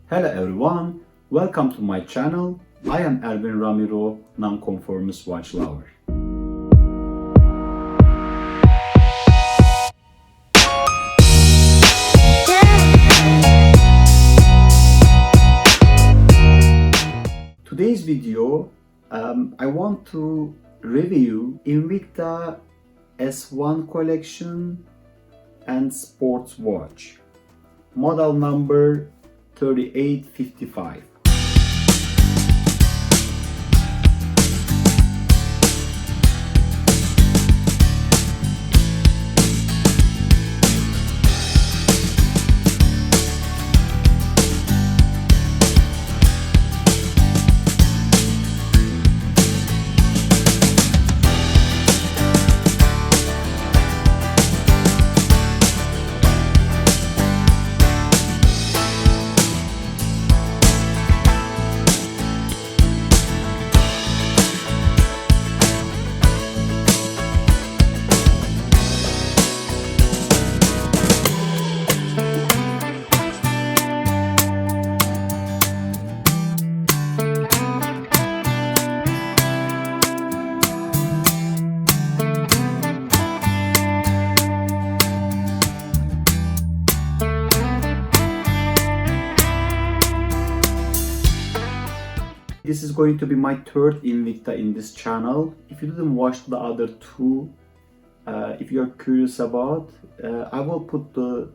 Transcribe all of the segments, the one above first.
Hello everyone, welcome to my channel. I am Erwin Ramiro, nonconformist watch lover. Today's video, I want to review Invicta S1 collection and sports watch, model number 3855. This is going to be my third Invicta in this channel. If you didn't watch the other two, if you're curious about, I will put the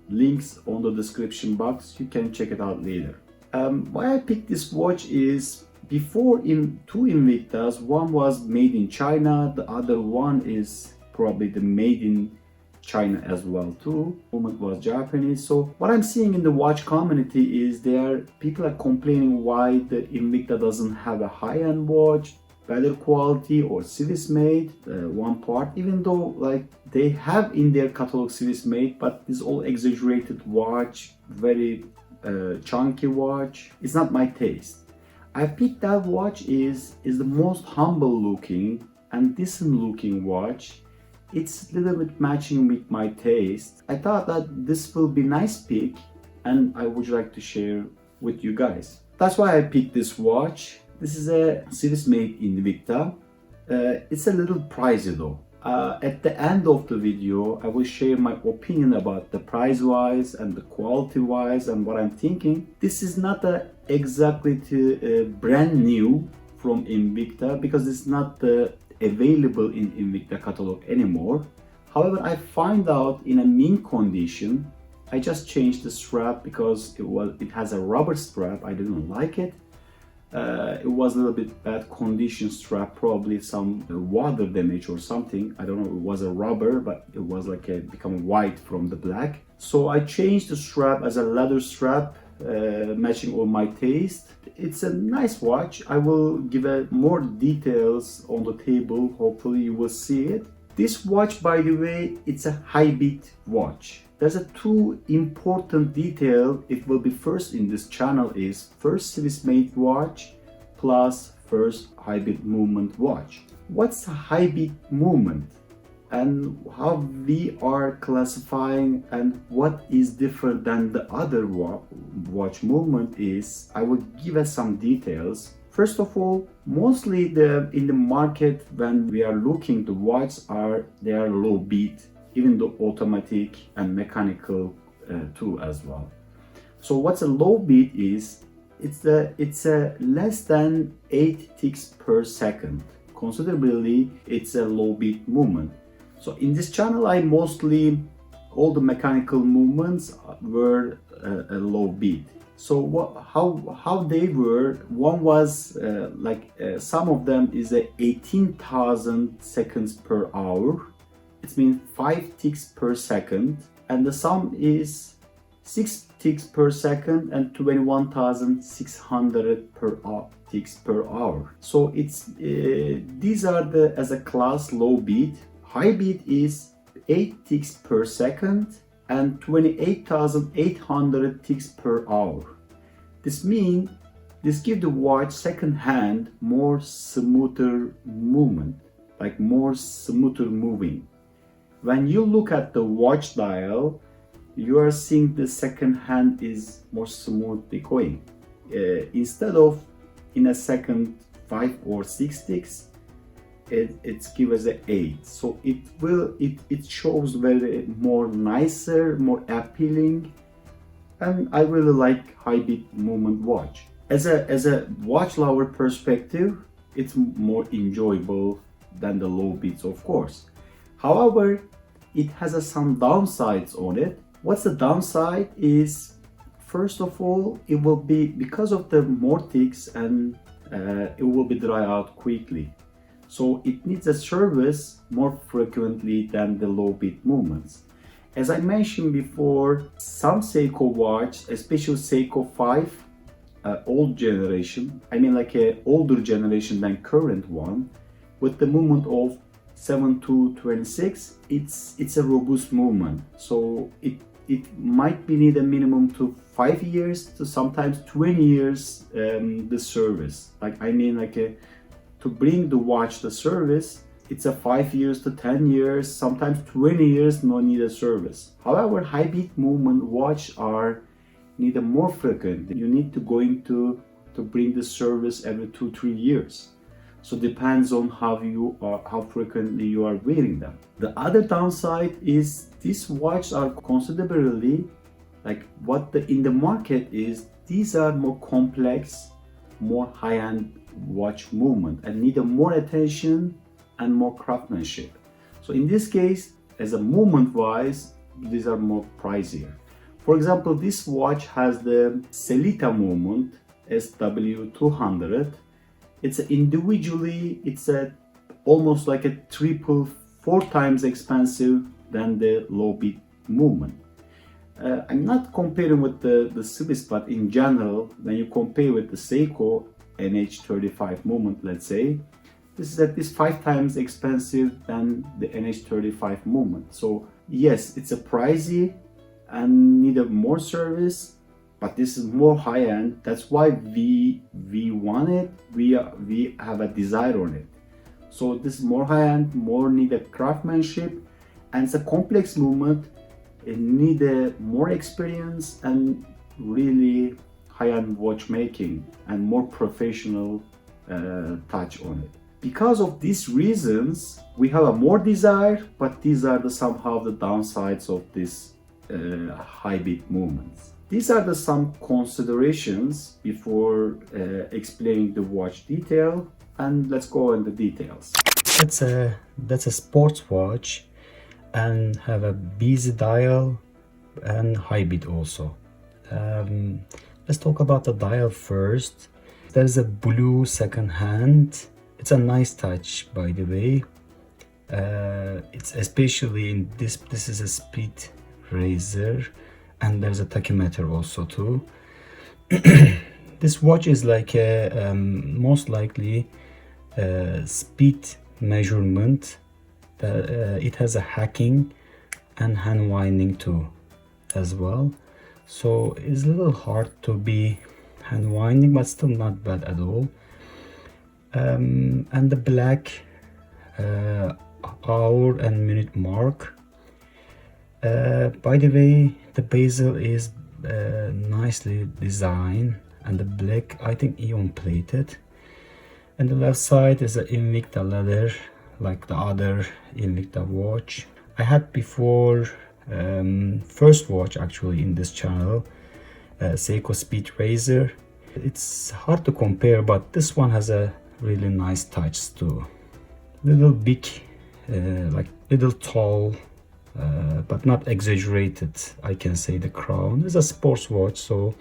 links on the description box. You can check it out later. Why I picked this watch is before in two Invictas, one was made in China, the other one is probably the made in China as well too. Woman was Japanese. So what I'm seeing in the watch community is people are complaining why the Invicta doesn't have a high-end watch, better quality or Swiss made, one part, even though like they have in their catalog Swiss made, but this all exaggerated watch, very chunky watch. It's not my taste. I picked that watch is the most humble looking and decent looking watch. It's a little bit matching with my taste. I thought that this will be nice pick and I would like to share with you guys. That's why I picked this watch. This is a Swiss made Invicta. It's a little pricey though. At the end of the video, I will share my opinion about the price wise and the quality wise and what I'm thinking. This is not exactly brand new from Invicta because it's not available in Invicta catalog anymore. However, I find out in a mint condition. I just changed the strap because it has a rubber strap. I didn't like it. It was a little bit bad condition strap, probably some water damage or something. I don't know, it was a rubber, but it was like become white from the black. So I changed the strap as a leather strap, matching all my taste. It's a nice watch. I will give more details on the table. Hopefully you will see it. This watch, by the way, it's a high beat watch. There's two important detail. It will be first in this channel is first Swiss made watch plus first high beat movement watch. What's a high beat movement and how we are classifying and what is different than the other watch movement is, I will give us some details. First of all, mostly in the market when we are looking, the watches they are low beat, even though automatic and mechanical too as well. So what's a low beat is, it's a less than 8 ticks per second. Considerably, it's a low beat movement. So in this channel, I mostly, all the mechanical movements were a low beat. So how they were, one was some of them is 18,000 seconds per hour. It means 5 ticks per second, and the sum is 6 ticks per second and 21,600 ticks per hour. So it's these are as a class low beat. High beat is 8 ticks per second and 28,800 ticks per hour. This means this gives the watch second hand more smoother movement, like more smoother moving. When you look at the watch dial, you are seeing the second hand is more smoothly going. Instead of in a second 5 or 6 ticks, it's give us an 8. So it shows very more nicer, more appealing, and I really like high beat movement watch. As a watch lover perspective, it's more enjoyable than the low beats, of course. However, it has some downsides on it. What's the downside is, first of all, it will be because of the more ticks, and it will be dry out quickly. So it needs a service more frequently than the low beat movements. As I mentioned before, some Seiko watch, especially Seiko 5, old generation, I mean like a older generation than current one, with the movement of 7 to 26, it's a robust movement. So it might be need a minimum to 5 years to sometimes 20 years the service. Like I mean like to bring the watch the service, it's a 5 years to 10 years, sometimes 20 years no need a service. However, high beat movement watch are need a more frequent. You need to bring the service every 2-3 years. So depends on how frequently you are wearing them. The other downside is these watches are considerably like in the market is, these are more complex, more high-end watch movement and need more attention and more craftsmanship. So in this case, as a movement wise, these are more pricier. For example, this watch has the Selita movement SW200. It's individually, it's almost like a 4 times expensive than the low beat movement. I'm not comparing with the Swiss, but in general, when you compare with the Seiko NH35 movement, let's say, this is at least 5 times expensive than the NH35 movement. So yes, it's a pricey and need a more service, but this is more high-end. That's why we want it. We have a desire on it. So this is more high-end, more need a craftsmanship, and it's a complex movement. It need a more experience and really high-end watchmaking and more professional touch on it. Because of these reasons, we have a more desire, but these are somehow the downsides of this high beat movements. These are some considerations before explaining the watch detail, and let's go into details. That's a sports watch and have a busy dial and high beat also. Let's talk about the dial first. There's a blue second hand. It's a nice touch, by the way. It's especially in this is a speed razor, and there's a tachymeter also too. This watch is like a most likely speed measurement. It has a hacking and hand winding too as well, so it's a little hard to be hand winding, but still not bad at all. And the black hour and minute mark. By the way, the bezel is nicely designed, and the black, I think, ion plated. And the left side is an Invicta leather, like the other Invicta watch I had before. First watch actually in this channel, Seiko Speed Razor. It's hard to compare, but this one has a really nice touch too. Little big, like little tall, but not exaggerated. I can say the crown is a sports watch. So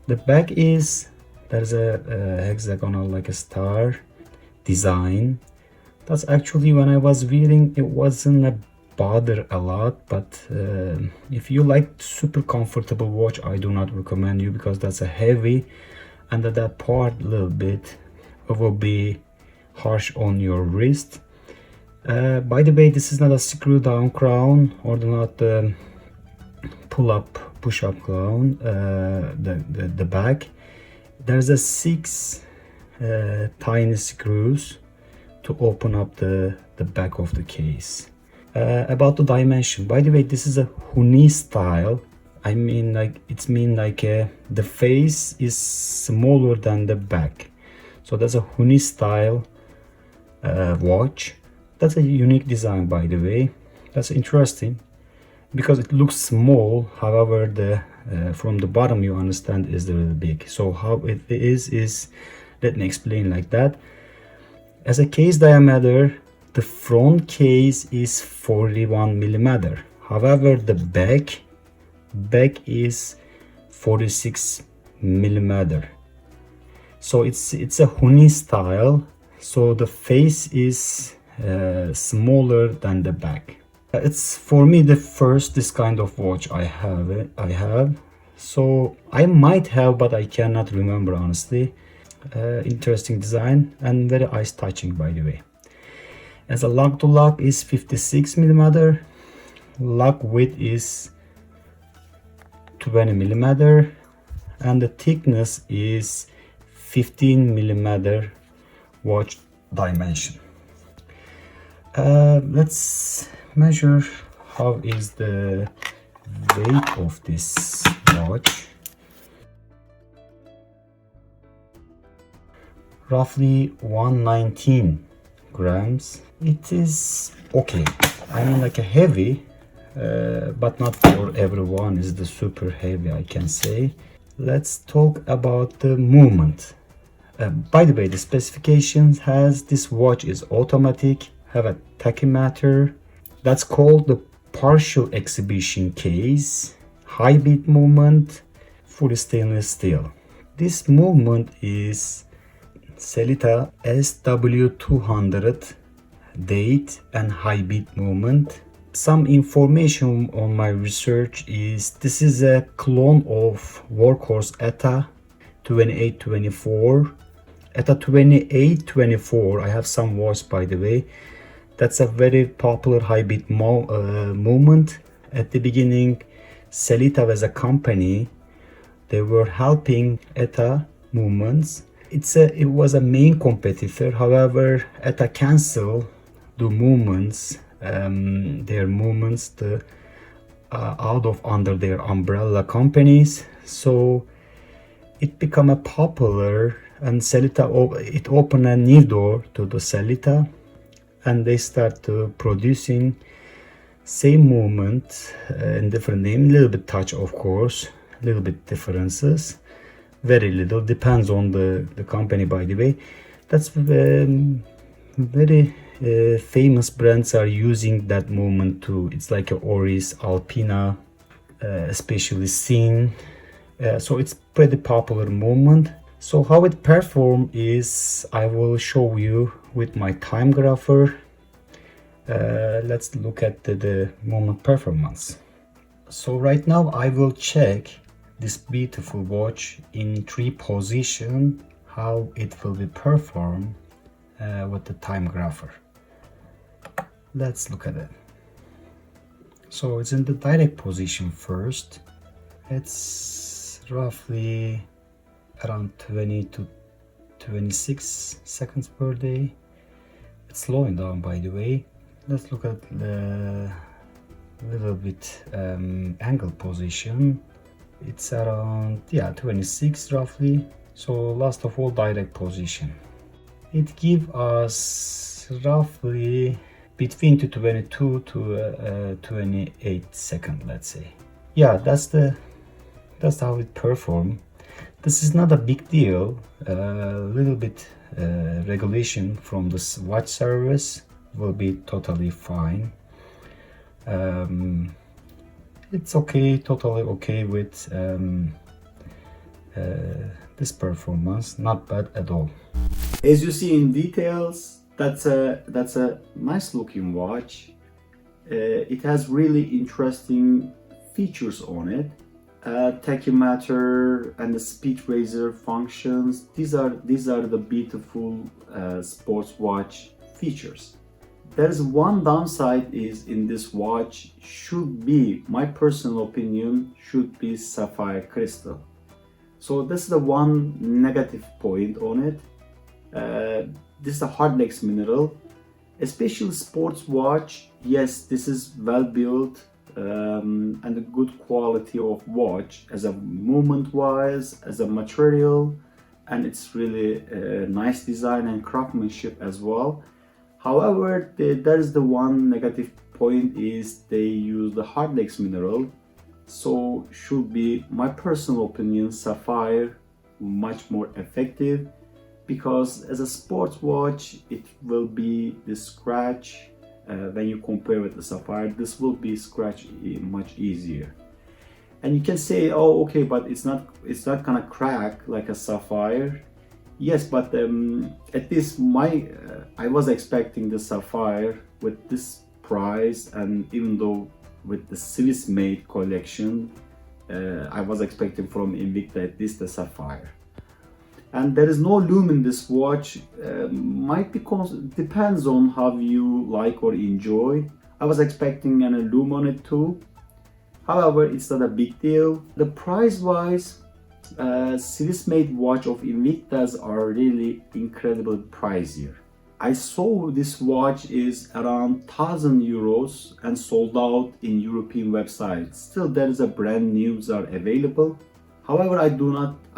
the back is, there's a hexagonal like a star design. That's actually, when I was wearing, it wasn't a bother a lot, but if you like super comfortable watch, I do not recommend you, because that's a heavy, and that part a little bit will be harsh on your wrist. By the way, this is not a screw down crown, or not the push up crown. The back, there's a 6 tiny screws to open up the back of the case. About the dimension, by the way, this is a huni style. I mean, like the face is smaller than the back, so that's a huni style watch. That's a unique design, by the way. That's interesting because it looks small, however the from the bottom you understand is a little big. So how it is let me explain like that. As a case diameter, the front case is 41 millimeter. However, the back is 46 millimeter. So it's a huni style. So the face is smaller than the back. It's for me the first this kind of watch I have. So I might have, but I cannot remember honestly. Interesting design and very eye touching, by the way. As a lug to lug is 56 millimeter, lug width is 20 millimeter, and the thickness is 15 millimeter watch dimension. Let's measure how is the weight of this watch. Roughly 119 grams. It is okay. I mean, like a heavy, but not for everyone is the super heavy, I can say. Let's talk about the movement. By the way, the specifications has this watch is automatic, have a tachymeter. That's called the partial exhibition case, high beat movement, fully stainless steel. This movement is Sellita SW200 date and high beat movement. Some information on my research is this is a clone of Workhorse ETA 2824. ETA 2824, I have some watch, by the way. That's a very popular high beat movement. At the beginning, Sellita as a company, they were helping ETA movements. It was a main competitor. However, ETA canceled the movements, their movements, out of under their umbrella companies. So it became a popular, and Sellita it opened a new door to the Sellita, and they start producing same movement in different name, little bit touch, of course, little bit differences. Very little, depends on the company, by the way. That's very famous brands are using that movement too. It's like a Oris, Alpina, especially Scene. So it's pretty popular movement. So how it perform is I will show you with my time grapher. Let's look at the movement performance. So right now I will check this beautiful watch in 3 position, how it will be performed with the time grapher. Let's look at it. So it's in the direct position first. It's roughly around 20 to 26 seconds per day. It's slowing down, by the way. Let's look at the little bit angle position. It's around 26 roughly. So last of all, direct position. It gives us roughly between 22 to 28 seconds, let's say. Yeah, that's how it performs. This is not a big deal. Little bit regulation from this watch service will be totally fine. It's okay, totally okay with this performance, not bad at all. As you see in details, that's a nice looking watch. It has really interesting features on it. Tachymeter and the speed razor functions. These are the beautiful sports watch features. There is one downside is in this watch should be, my personal opinion, should be sapphire crystal. So this is the one negative point on it. This is a hardlex mineral. especially sports watch. Yes, this is well built and a good quality of watch as a movement wise, as a material, and it's really nice design and craftsmanship as well. However, there is the one negative point is they use the hardlex mineral, so should be, my personal opinion, sapphire much more effective, because as a sports watch it will be the scratch when you compare with the sapphire, this will be scratch much easier. And you can say, oh okay, but it's not gonna crack like a sapphire. Yes, but at least I was expecting the sapphire with this price, and even though with the Swiss made collection, I was expecting from Invicta at least the sapphire. And there is no lume in this watch. Might be depends on how you like or enjoy. I was expecting a lume on it too. However, it's not a big deal. The price wise, Swiss made watch of Invictas are really incredibly pricier. I saw this watch is around 1,000 euros and sold out in European websites. Still, there is a brand news are available. However, I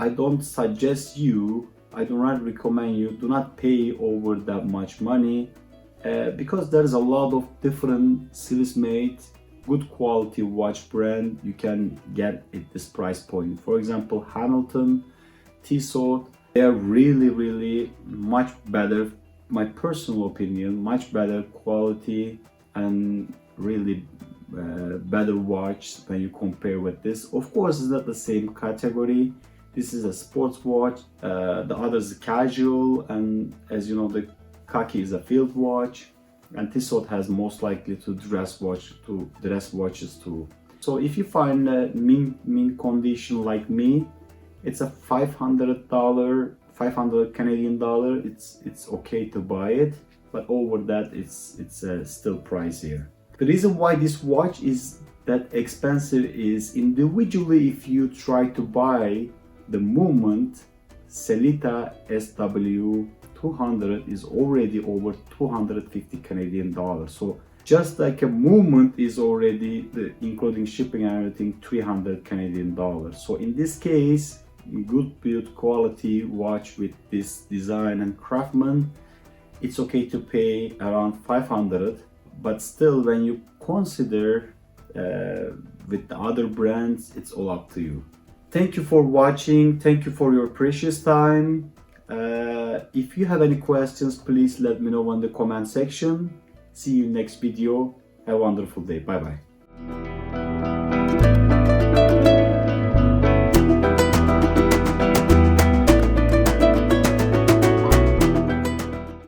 don't suggest you, I do not recommend you, do not pay over that much money because there is a lot of different Swiss made good quality watch brand you can get at this price point. For example, Hamilton, Tissot, they are really much better, my personal opinion, much better quality and really better watch when you compare with this. Of course, it's not the same category. This is a sports watch, the other is casual, and as you know, the khaki is a field watch, and Tissot has most likely to dress watches too. So if you find a mint condition like me, it's a $500 Canadian dollar. It's okay to buy it, but over that it's still pricier. The reason why this watch is that expensive is individually, if you try to buy the movement Sellita SW200 is already over 250 Canadian dollars. So just like a movement is already, including shipping and everything, 300 Canadian dollars. So in this case, good build quality watch with this design and craftsman, it's okay to pay around 500. But still, when you consider with the other brands, it's all up to you. Thank you for watching. Thank you for your precious time. If you have any questions, please let me know in the comment section. See you next video. Have a wonderful day. Bye bye.